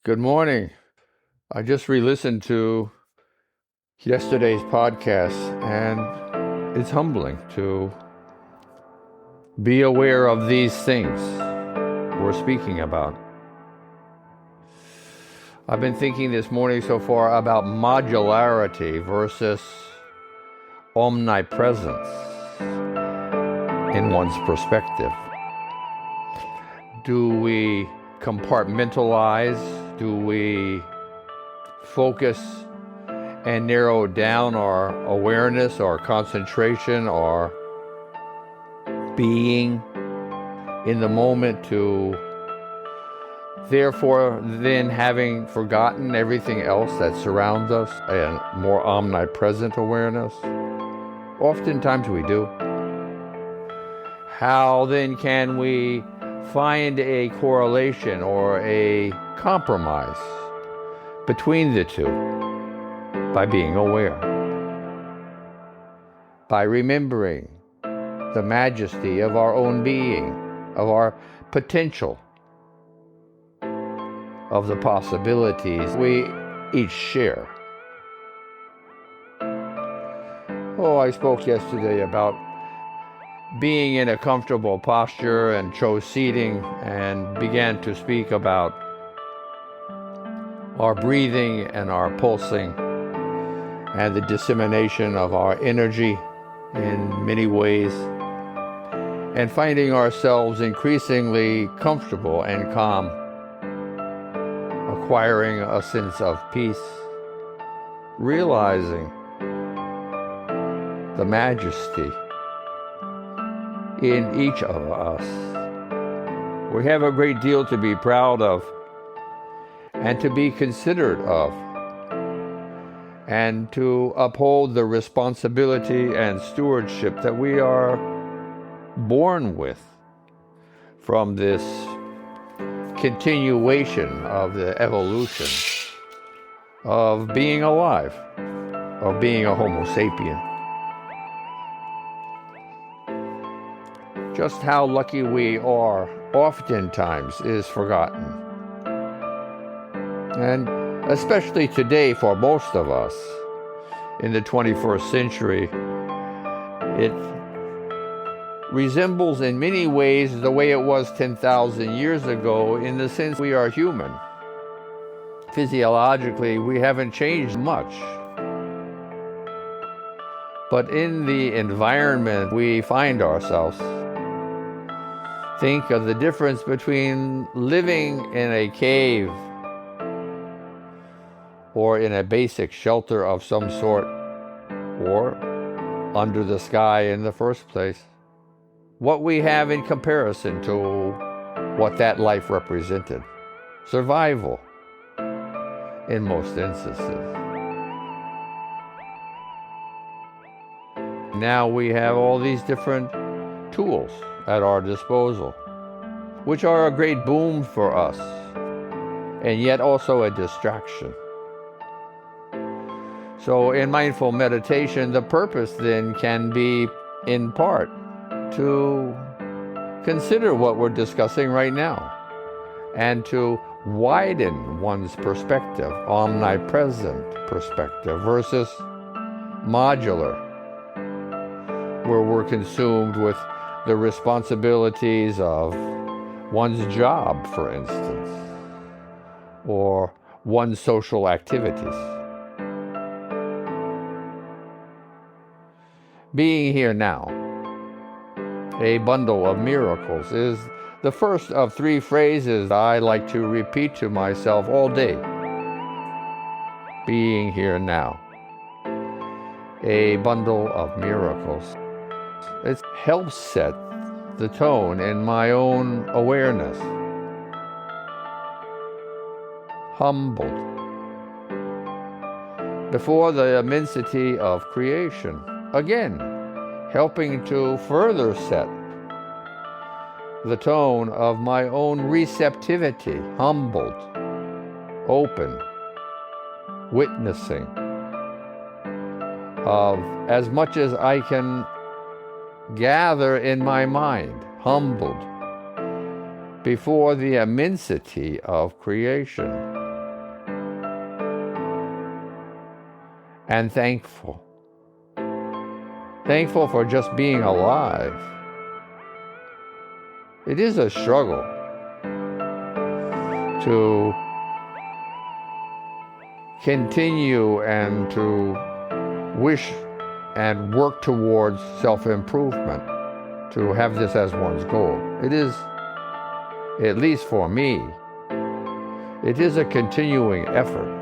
Good morning. I just re-listened to yesterday's podcast, and it's humbling to be aware of these things we're speaking about. I've been thinking this morning so far about modularity versus omnipresence in one's perspective. Do we compartmentalize? Do we focus and narrow down our awareness, our concentration, our being in the moment to therefore then having forgotten everything else that surrounds us and more omnipresent awareness? Oftentimes we do. How then can we find a correlation or a compromise between the two? By being aware, by remembering the majesty of our own being, of our potential, of the possibilities we each share. I spoke yesterday about being in a comfortable posture and chose seating and began to speak about our breathing and our pulsing and the dissemination of our energy in many ways, and finding ourselves increasingly comfortable and calm, acquiring a sense of peace, realizing the majesty in each of us. We have a great deal to be proud of and to be considerate of, and to uphold the responsibility and stewardship that we are born with from this continuation of the evolution of being alive, of being a Homo sapien. Just how lucky we are oftentimes is forgotten. And especially today for most of us in the 21st century, it resembles in many ways the way it was 10,000 years ago, in the sense we are human. Physiologically, we haven't changed much. But in the environment we find ourselves, think of the difference between living in a cave or in a basic shelter of some sort, or under the sky in the first place. What we have in comparison to what that life represented. Survival, in most instances. Now we have all these different tools at our disposal, which are a great boon for us, and yet also a distraction. So in mindful meditation, the purpose then can be, in part, to consider what we're discussing right now and to widen one's perspective, omnipresent perspective versus modular, where we're consumed with the responsibilities of one's job, for instance, or one's social activities. Being here now, a bundle of miracles, is the first of three phrases I like to repeat to myself all day. Being here now, a bundle of miracles. It helps set the tone in my own awareness. Humbled before the immensity of creation. Again, helping to further set the tone of my own receptivity, humbled, open, witnessing of as much as I can gather in my mind, humbled before the immensity of creation. and thankful. Thankful for just being alive. It is a struggle to continue and to wish and work towards self-improvement, to have this as one's goal. It is, at least for me, it is a continuing effort.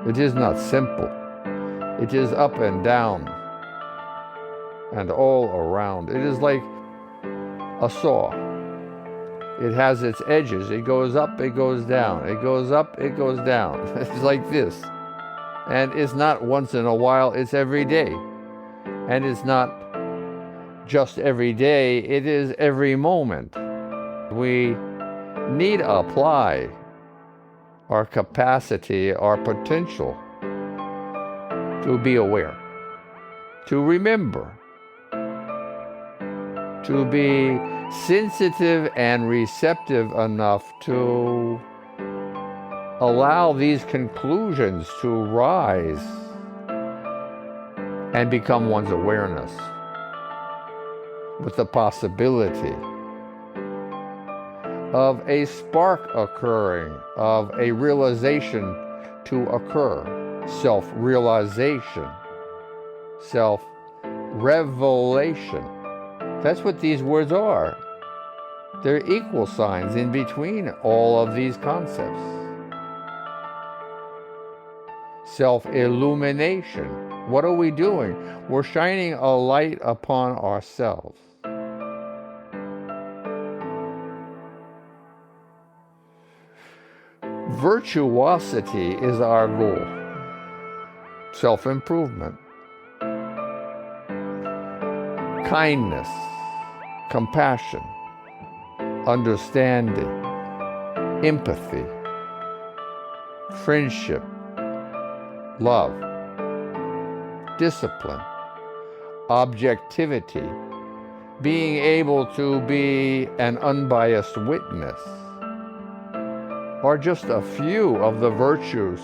It is not simple. It is up and down and all around. It is like a saw. It has its edges. It goes up, it goes down. It goes up, it goes down. It's like this. And it's not once in a while, it's every day. And it's not just every day, it is every moment. We need to apply our capacity, our potential to be aware, to remember, to be sensitive and receptive enough to allow these conclusions to rise and become one's awareness, with the possibility of a spark occurring, of a realization to occur, self-realization, self-revelation. That's what these words are. They're equal signs in between all of these concepts. Self-illumination. What are we doing? We're shining a light upon ourselves. Virtuosity is our goal. Self-improvement. Kindness, compassion, understanding, empathy, friendship, love, discipline, objectivity, being able to be an unbiased witness, are just a few of the virtues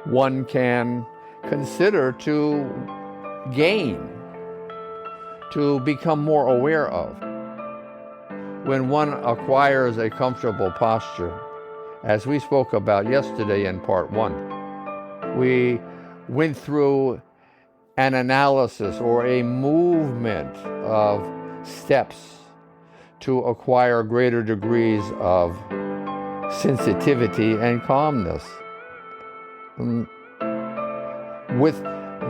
one can consider to gain, to become more aware of. When one acquires a comfortable posture, as we spoke about yesterday in part 1, we went through an analysis or a movement of steps to acquire greater degrees of sensitivity and calmness. With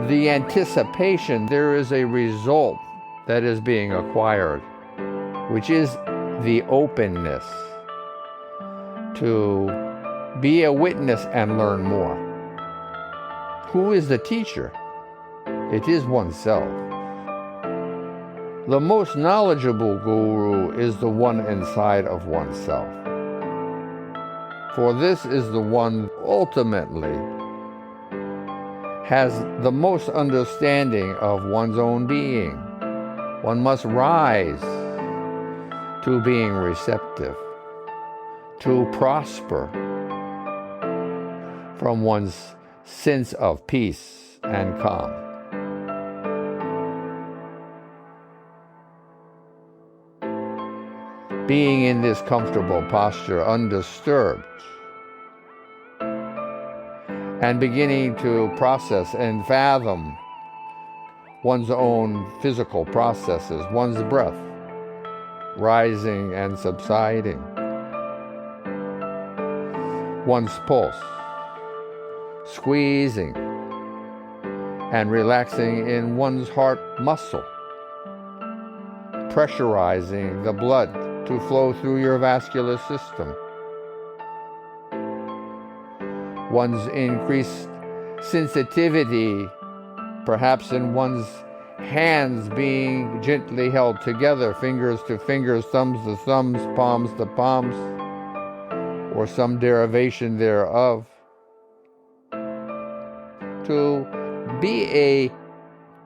the anticipation, there is a result that is being acquired, which is the openness to be a witness and learn more. Who is the teacher? It is oneself. The most knowledgeable guru is the one inside of oneself. For this is the one ultimately has the most understanding of one's own being. One must rise to being receptive, to prosper from one's sense of peace and calm. Being in this comfortable posture, undisturbed, and beginning to process and fathom one's own physical processes, one's breath rising and subsiding, one's pulse squeezing and relaxing in one's heart muscle, pressurizing the blood to flow through your vascular system, one's increased sensitivity, perhaps in one's hands being gently held together, fingers to fingers, thumbs to thumbs, palms to palms, or some derivation thereof, to be a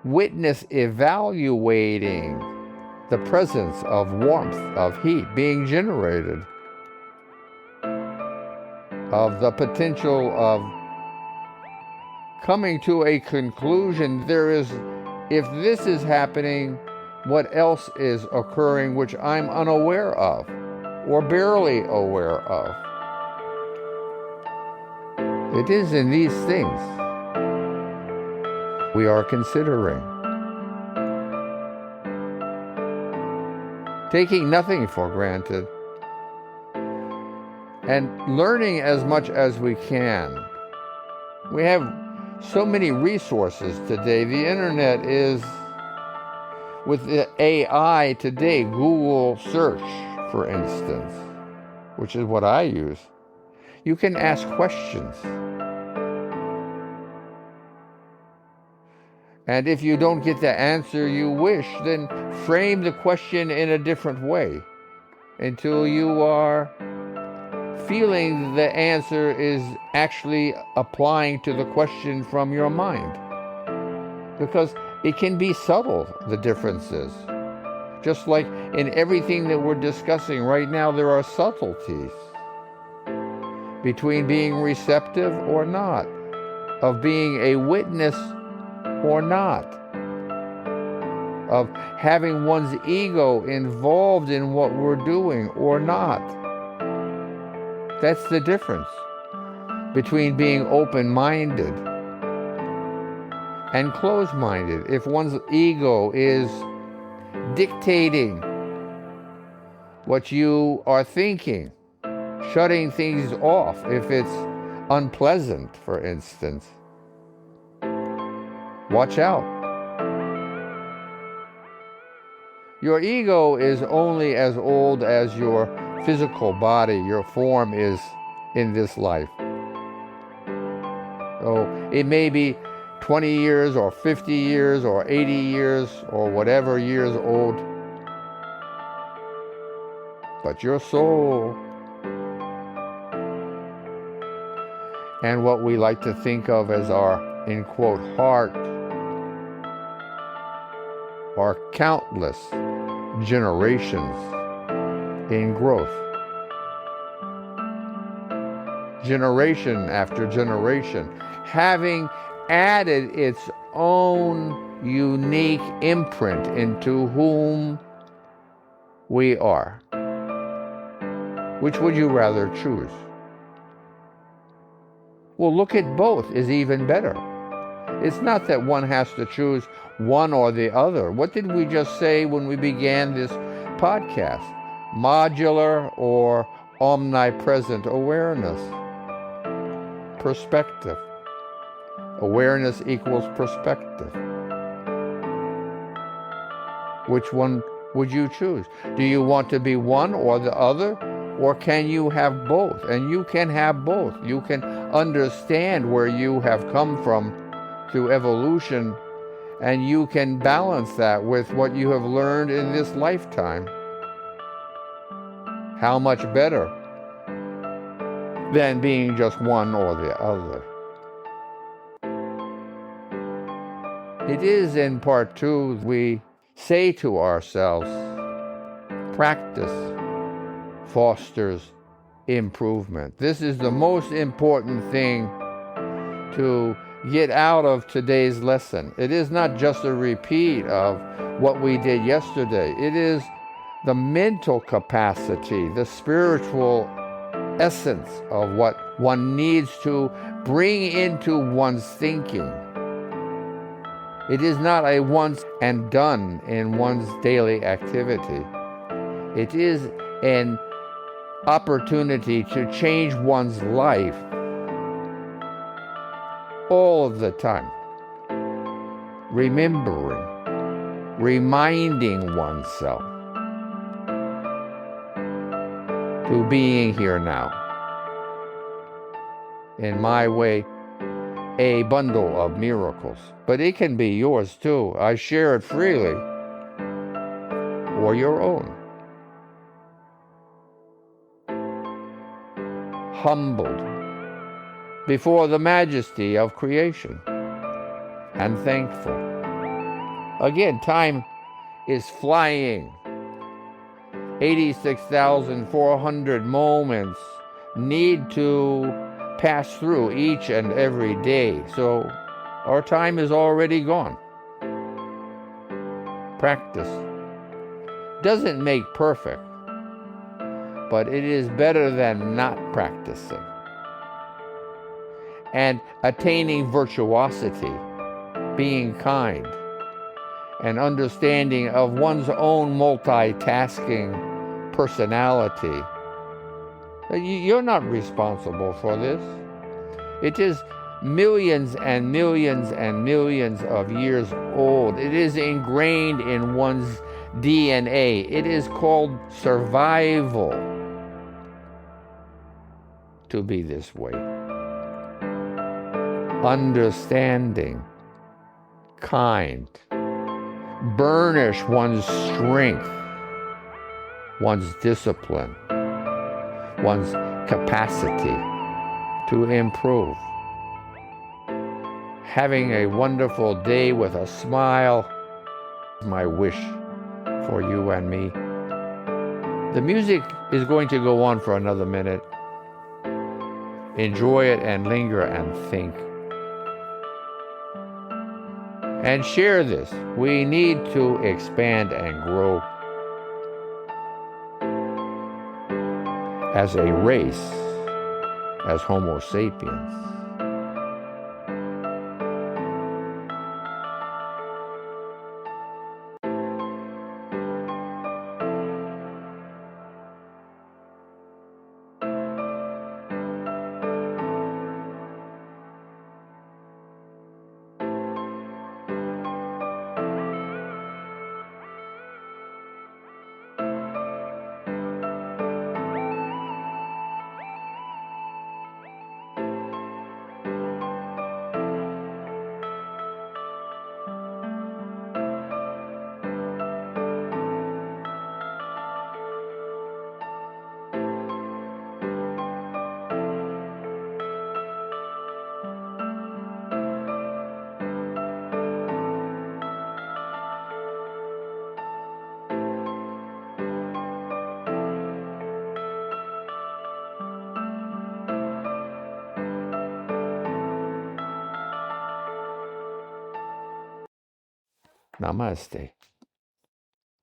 witness evaluating the presence of warmth, of heat being generated, of the potential of coming to a conclusion. If this is happening, what else is occurring which I'm unaware of or barely aware of? It is in these things we are considering. Taking nothing for granted and learning as much as we can. We have so many resources today. The internet is, with the AI today, Google search, for instance, which is what I use. You can ask questions. And if you don't get the answer you wish, then frame the question in a different way until you are feeling the answer is actually applying to the question from your mind. Because it can be subtle, the differences. Just like in everything that we're discussing right now, there are subtleties between being receptive or not, of being a witness or not, of having one's ego involved in what we're doing or not. That's the difference between being open-minded and closed-minded. If one's ego is dictating what you are thinking, shutting things off if it's unpleasant, for instance, watch out. Your ego is only as old as your physical body, your form is in this life. So it may be 20 years or 50 years or 80 years or whatever years old, but your soul and what we like to think of as our, in quote, heart, are countless generations in growth. Generation after generation, having added its own unique imprint into whom we are. Which would you rather choose? Well, look at both is even better. It's not that one has to choose one or the other. What did we just say when we began this podcast? Modular or omnipresent awareness. Perspective. Awareness equals perspective. Which one would you choose? Do you want to be one or the other? Or can you have both? And you can have both. You can understand where you have come from through evolution, and you can balance that with what you have learned in this lifetime. How much better than being just one or the other. It is in part two we say to ourselves, practice fosters improvement. This is the most important thing to get out of today's lesson. It is not just a repeat of what we did yesterday. It is the mental capacity, the spiritual essence of what one needs to bring into one's thinking. It is not a once and done in one's daily activity. It is an opportunity to change one's life all of the time. Remembering, reminding oneself to being here now. In my way, a bundle of miracles. But it can be yours too. I share it freely. Or your own. Humbled before the majesty of creation and thankful. Again, time is flying. 86,400 moments need to pass through each and every day. So Our time is already gone. Practice doesn't make perfect, but it is better than not practicing. And attaining virtuosity, being kind, and understanding of one's own multitasking personality. You're not responsible for this. It is millions and millions and millions of years old. It is ingrained in one's DNA. It is called survival to be this way. Understanding, kind, burnish one's strength, one's discipline, one's capacity to improve. Having a wonderful day with a smile is my wish for you and me. The music is going to go on for another minute. Enjoy it and linger and think. And share this. We need to expand and grow as a race, as Homo sapiens. Namaste.